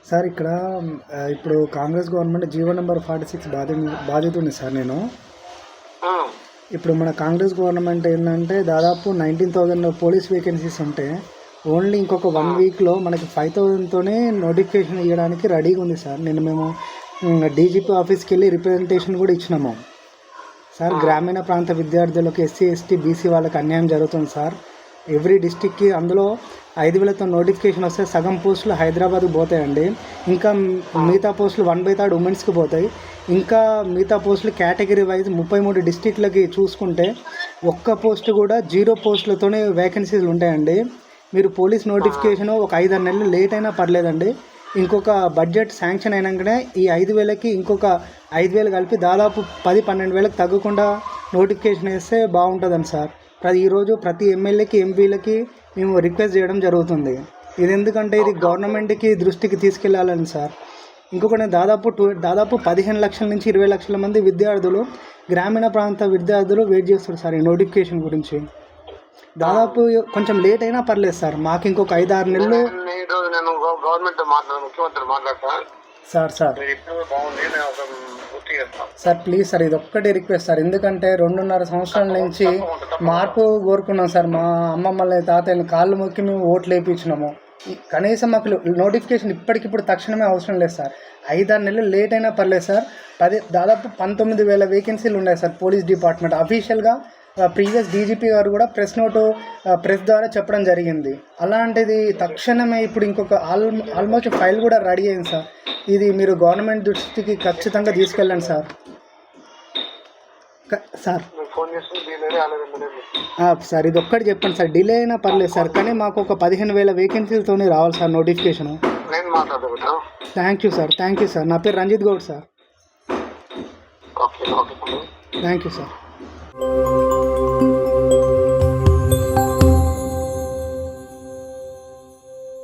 Sir ఇక్కడ ఇప్పుడు Congress government GO number 46 బాధితుడిని సార్ నేను. ఇప్పుడు మన కాంగ్రెస్ గవర్నమెంట్ ఏంటంటే దాదాపు 19,000 పోలీస్ వేకెన్సీస్ ఉంటే ఓన్లీ ఇంకొక 1 వీక్లో మనకి 5,000తోనే నోటిఫికేషన్ ఇవ్వడానికి రెడీగా ఉంది సార్. నేను మేము డీజీపీ ఆఫీస్కి వెళ్ళి రిప్రజెంటేషన్ కూడా ఇచ్చినాము సార్. గ్రామీణ ప్రాంత విద్యార్థులకు ఎస్సీ ఎస్టీ బీసీ వాళ్ళకి అన్యాయం జరుగుతుంది సార్. ఎవ్రీ డిస్టిక్కి అందులో 5,000తో నోటిఫికేషన్ వస్తే సగం పోస్టులు హైదరాబాద్కి పోతాయండి. ఇంకా మిగతా పోస్టులు 1/3 ఉమెన్స్కి పోతాయి. ఇంకా మిగతా పోస్టులు కేటగిరీ వైజ్ 33 డిస్టిక్లకి చూసుకుంటే ఒక్క పోస్ట్ కూడా 0 పోస్టులతోనే వేకెన్సీలు ఉంటాయండి. మీరు పోలీస్ నోటిఫికేషన్ ఒక 5-6 నెలలు లేట్ అయినా పర్లేదండి. ఇంకొక బడ్జెట్ శాంక్షన్ అయినాకనే ఈ 5,000కి ఇంకొక 5,000 కలిపి దాదాపు 10-12 తగ్గకుండా నోటిఫికేషన్ వేస్తే బాగుంటుందని సార్. ఈరోజు ప్రతి ఎమ్మెల్యేకి ఎంపీలకి మేము రిక్వెస్ట్ చేయడం జరుగుతుంది. ఇది ఎందుకంటే ఇది గవర్నమెంట్కి దృష్టికి తీసుకెళ్లాలని సార్. ఇంకొకటి దాదాపు 15 లక్షల నుంచి 20 లక్షల మంది విద్యార్థులు గ్రామీణ ప్రాంత విద్యార్థులు వెయిట్ చేస్తారు సార్ ఈ నోటిఫికేషన్ గురించి. దాదాపు కొంచెం లేట్ అయినా పర్లేదు సార్. మాకు ఇంకొక 5-6 నెలలు సార్ ప్లీజ్ సార్ ఇది ఒక్కటే రిక్వెస్ట్ సార్. ఎందుకంటే 2.5 సంవత్సరాల నుంచి మార్పు కోరుకున్నాం సార్. మా అమ్మమ్మల్ని తాతయ్యని కాళ్ళు మొక్కి మేము ఓట్లు వేయించినాము. కనీసం మాకు నోటిఫికేషన్ ఇప్పటికిప్పుడు తక్షణమే అవసరం లేదు సార్. 5-6 నెలలు లేట్ అయినా పర్లేదు సార్. దాదాపు 19,000 వేకెన్సీలు ఉన్నాయి సార్ పోలీస్ డిపార్ట్మెంట్. అఫీషియల్గా ప్రీవియస్ డీజీపీ గారు కూడా ప్రెస్ ద్వారా చెప్పడం జరిగింది. అలాంటిది తక్షణమే ఇప్పుడు ఇంకొక ఆల్మోస్ట్ ఫైల్ కూడా రెడీ అయింది సార్. ఇది మీరు గవర్నమెంట్ దృష్టికి ఖచ్చితంగా తీసుకెళ్ళండి సార్. సార్ ఇది ఒక్కటి చెప్పండి సార్. డిలే అయినా పర్లేదు సార్, కానీ మాకు ఒక 15,000 వేకెన్సీలతోనే రావాలి sir notification. Thank you sir. నా పేరు Ranjith Goud sir. Thank you sir.